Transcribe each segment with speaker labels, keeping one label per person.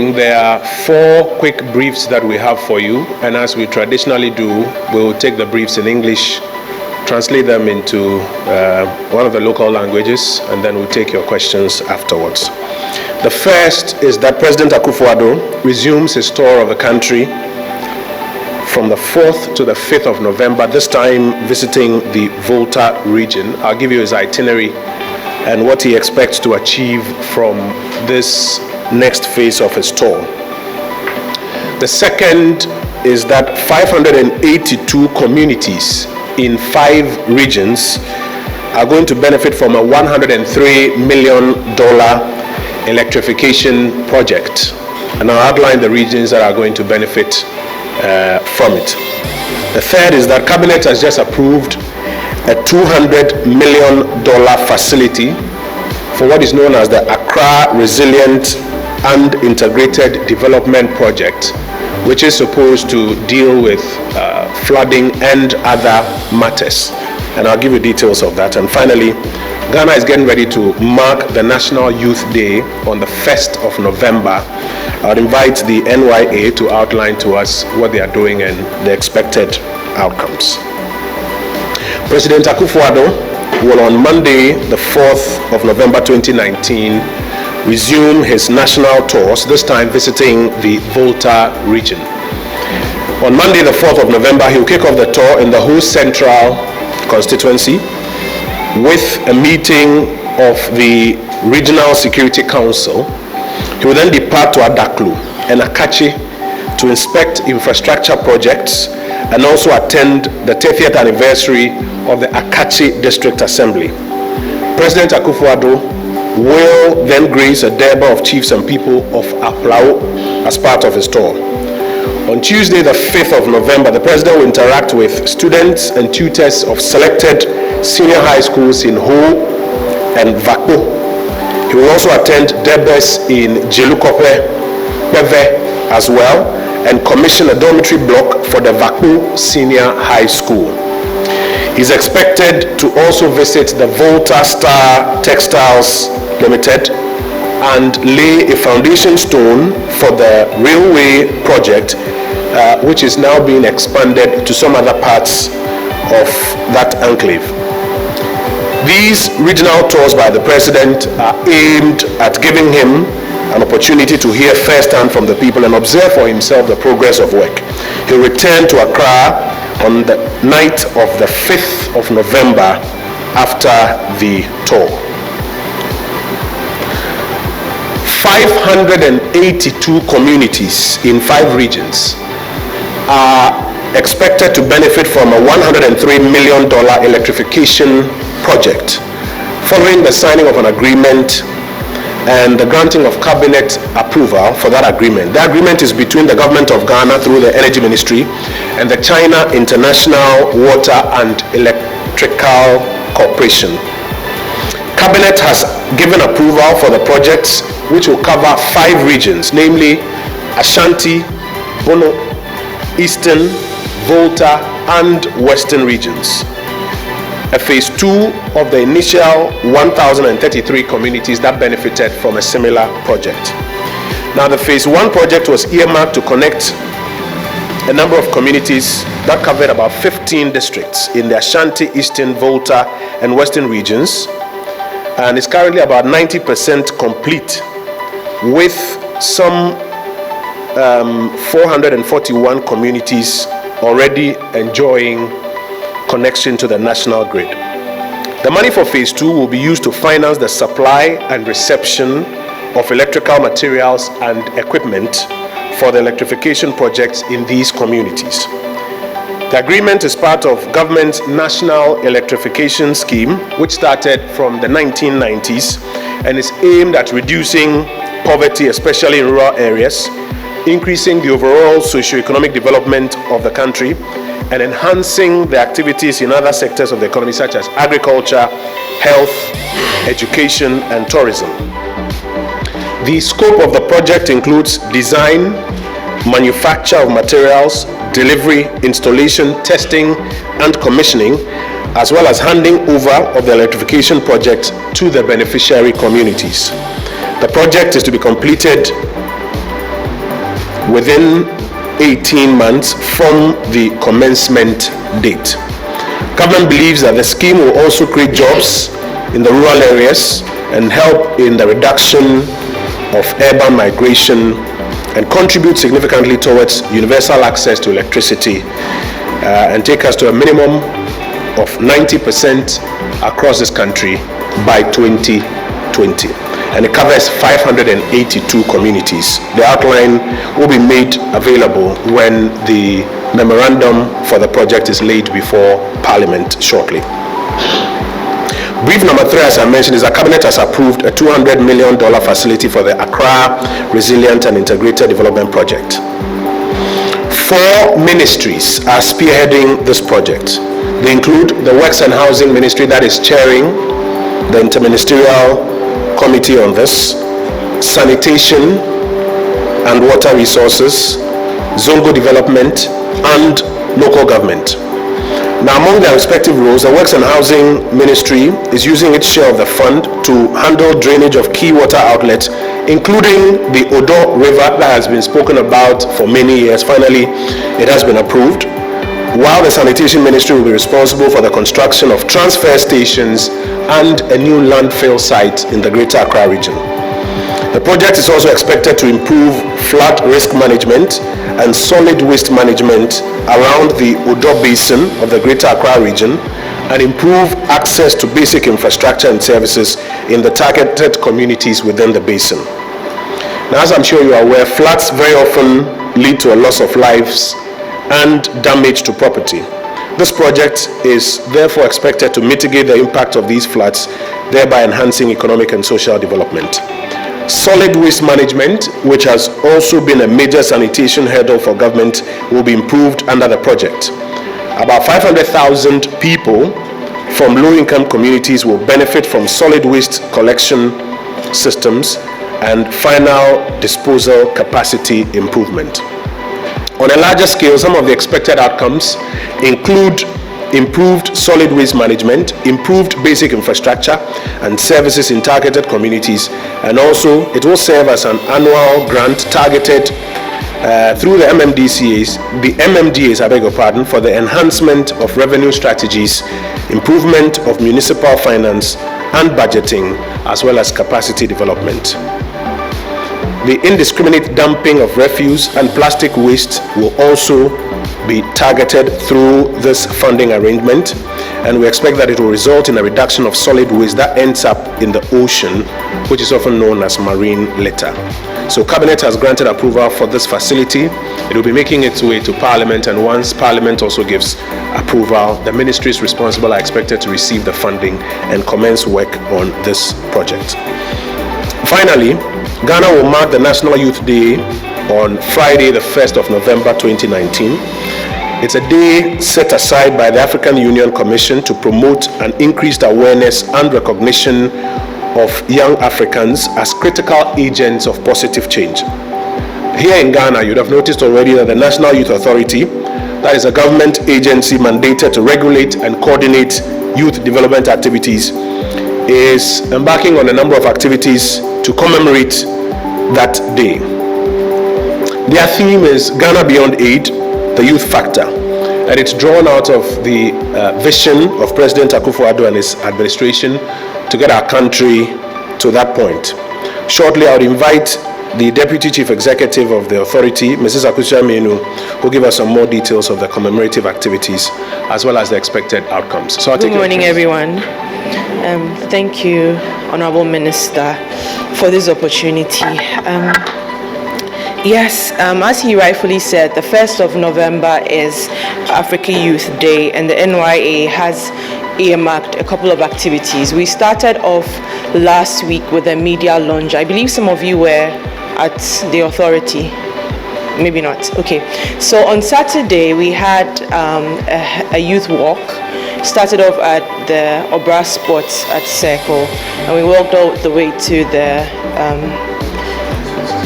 Speaker 1: There are 4 quick briefs that we have for you, and as we traditionally do, we will take the briefs in English, translate them into one of the local languages, and then we'll take your questions afterwards. The first is that President Akufo-Addo resumes his tour of the country from the 4th to the 5th of November, this time visiting the Volta region. I'll give you his itinerary and what he expects to achieve from this next phase of his tour. The second is that 582 communities in 5 regions are going to benefit from a $103 million electrification project, and I'll outline the regions that are going to benefit from it. The third is that Cabinet has just approved a $200 million facility for what is known as the Accra Resilient and Integrated Development Project, which is supposed to deal with flooding and other matters. And I'll give you details of that. And finally, Ghana is getting ready to mark the National Youth Day on the 1st of November. I'll invite the NYA to outline to us what they are doing and the expected outcomes. President Akufo-Addo will on Monday, the 4th of November 2019, resume his national tours, this time visiting the Volta region. On Monday, the 4th of November, he will kick off the tour in the Ho Central constituency with a meeting of the Regional Security Council. He will then depart to Adaklu and Akachi to inspect infrastructure projects and also attend the 30th anniversary of the Akachi District Assembly. President Akufo-Addo will then grace a Durbar of chiefs and people of Aplao as part of his tour. On Tuesday, the 5th of November, the President will interact with students and tutors of selected senior high schools in Ho and Vakpo. He will also attend Durbars in Jelukope, Peve as well, and commission a dormitory block for the Vakpo Senior High School. He's expected to also visit the Volta Star Textiles Limited and lay a foundation stone for the railway project, which is now being expanded to some other parts of that enclave. These regional tours by the President are aimed at giving him an opportunity to hear firsthand from the people and observe for himself the progress of work. He'll return to Accra on the night of the 5th of November after the tour. 582 communities in 5 regions are expected to benefit from a $103 million electrification project following the signing of an agreement and the granting of cabinet approval for that agreement. The agreement is between the government of Ghana through the Energy Ministry and the China International Water and Electrical Corporation. Cabinet has given approval for the projects, which will cover 5 regions, namely Ashanti, Bono, Eastern, Volta, and Western regions. A phase 2 of the initial 1,033 communities that benefited from a similar project. Now, the phase 1 project was earmarked to connect a number of communities that covered about 15 districts in the Ashanti, Eastern, Volta, and Western regions, and is currently about 90% complete, with some 441 communities already enjoying connection to the national grid. The money for phase 2 will be used to finance the supply and reception of electrical materials and equipment for the electrification projects in these communities. The agreement is part of government's National Electrification Scheme, which started from the 1990s and is aimed at reducing poverty, especially in rural areas, increasing the overall socio-economic development of the country, and enhancing the activities in other sectors of the economy such as agriculture, health, education, and tourism. The scope of the project includes design, manufacture of materials, delivery, installation, testing, and commissioning, as well as handing over of the electrification project to the beneficiary communities. The project is to be completed within 18 months from the commencement date. Government believes that the scheme will also create jobs in the rural areas and help in the reduction of urban migration and contribute significantly towards universal access to electricity and take us to a minimum of 90% across this country by 2020. And it covers 582 communities. The outline will be made available when the memorandum for the project is laid before Parliament shortly. Brief number 3, as I mentioned, is that Cabinet has approved a $200 million facility for the Accra Resilient and Integrated Development Project. 4 ministries are spearheading this project. They include the Works and Housing Ministry, that is chairing the Interministerial Committee on this, Sanitation and Water Resources, Zongo Development, and Local Government. Now, among their respective roles, the Works and Housing Ministry is using its share of the fund to handle drainage of key water outlets, including the Odo River that has been spoken about for many years. Finally, it has been approved, while the Sanitation Ministry will be responsible for the construction of transfer stations and a new landfill site in the Greater Accra region. The project is also expected to improve flood risk management and solid waste management around the Odo Basin of the Greater Accra region and improve access to basic infrastructure and services in the targeted communities within the basin. Now, as I'm sure you are aware, floods very often lead to a loss of lives and damage to property. This project is therefore expected to mitigate the impact of these floods, thereby enhancing economic and social development. Solid waste management, which has also been a major sanitation hurdle for government, will be improved under the project. About 500,000 people from low-income communities will benefit from solid waste collection systems and final disposal capacity improvement. On a larger scale, some of the expected outcomes include improved solid waste management, improved basic infrastructure and services in targeted communities, and also it will serve as an annual grant targeted through the MMDAs, I beg your pardon, for the enhancement of revenue strategies, improvement of municipal finance and budgeting, as well as capacity development. The indiscriminate dumping of refuse and plastic waste will also be targeted through this funding arrangement, and we expect that it will result in a reduction of solid waste that ends up in the ocean, which is often known as marine litter. So Cabinet has granted approval for this facility. It will be making its way to Parliament, and once Parliament also gives approval, the ministries responsible are expected to receive the funding and commence work on this project. Finally, Ghana will mark the National Youth Day on Friday, the 1st of November 2019. It's a day set aside by the African Union Commission to promote an increased awareness and recognition of young Africans as critical agents of positive change. Here in Ghana, you'd have noticed already that the National Youth Authority, that is a government agency mandated to regulate and coordinate youth development activities, is embarking on a number of activities to commemorate that day. Their theme is Ghana Beyond Aid, the Youth Factor, and it's drawn out of the vision of President Akufo-Addo and his administration to get our country to that point. Shortly, I would invite the Deputy Chief Executive of the authority, Mrs. Akusua Menu, who will give us some more details of the commemorative activities as well as the expected outcomes. So
Speaker 2: Good morning, everyone. Thank you, Honorable Minister, for this opportunity. Yes, as he rightfully said, the 1st of November is Africa Youth Day, and the NYA has earmarked a couple of activities. We started off last week with a media launch. I believe some of you were at the authority. Maybe not. Okay. So on Saturday, we had a youth walk. Started off at the Obra Sports at Circle, and we walked all the way to the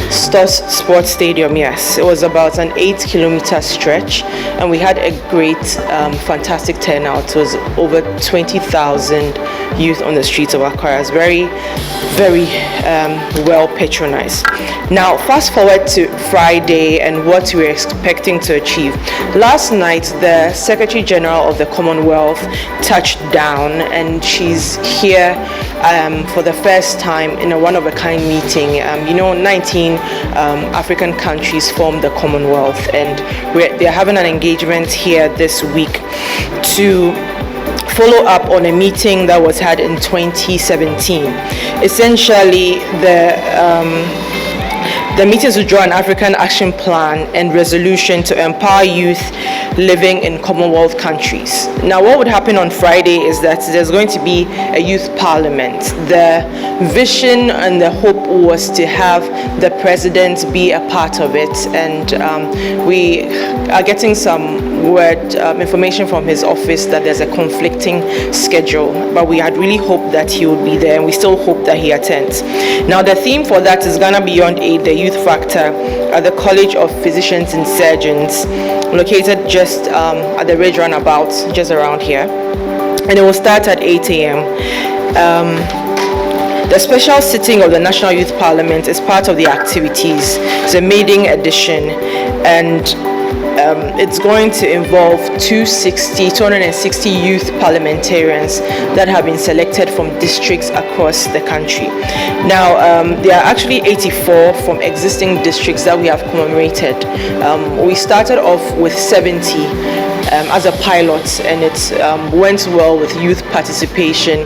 Speaker 2: Sports Stadium. Yes, it was about an 8-kilometer stretch, and we had a great, fantastic turnout. It was over 20,000 youth on the streets of Accra is very, very well patronized. Now, fast forward to Friday and what we're expecting to achieve. Last night, the Secretary General of the Commonwealth touched down, and she's here for the first time in a one-of-a-kind meeting. 19 African countries form the Commonwealth, and they're having an engagement here this week to follow up on a meeting that was had in 2017. Essentially, the meetings will draw an African action plan and resolution to empower youth living in Commonwealth countries. Now, what would happen on Friday is that there's going to be a youth parliament. The vision and the hope was to have the president be a part of it, and we are getting some information from his office that there's a conflicting schedule, but we had really hoped that he would be there, and we still hope that he attends. Now, the theme for that is Ghana Beyond Aid, the youth factor, at the College of Physicians and Surgeons, located just at the Ridge Runabout, just around here, and it will start at 8 a.m. The special sitting of the National Youth Parliament is part of the activities. It's a maiden edition, and it's going to involve 260 youth parliamentarians that have been selected from districts across the country. Now, there are actually 84 from existing districts that we have commemorated. We started off with 70 as a pilot, and it went well with youth participation.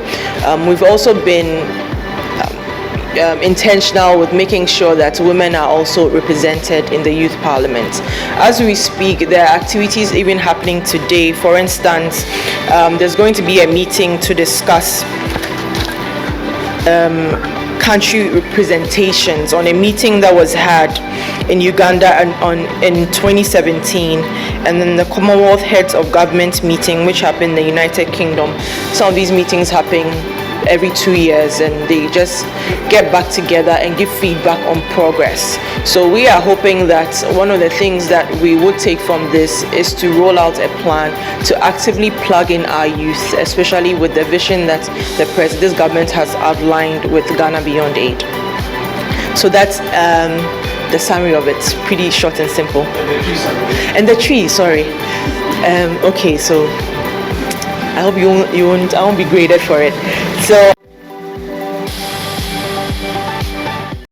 Speaker 2: We've also been intentional with making sure that women are also represented in the youth parliament. As we speak, there are activities even happening today. For instance, there's going to be a meeting to discuss country representations on a meeting that was had in Uganda in 2017, and then the Commonwealth Heads of Government meeting, which happened in the United Kingdom. Some of these meetings happen every 2 years, and they just get back together and give feedback on progress. So we are hoping that one of the things that we would take from this is to roll out a plan to actively plug in our youth, especially with the vision that this government has outlined with Ghana Beyond Aid. So that's the summary of it. Pretty short and simple. And the tree, sorry. Okay, so I hope I won't be graded for it. So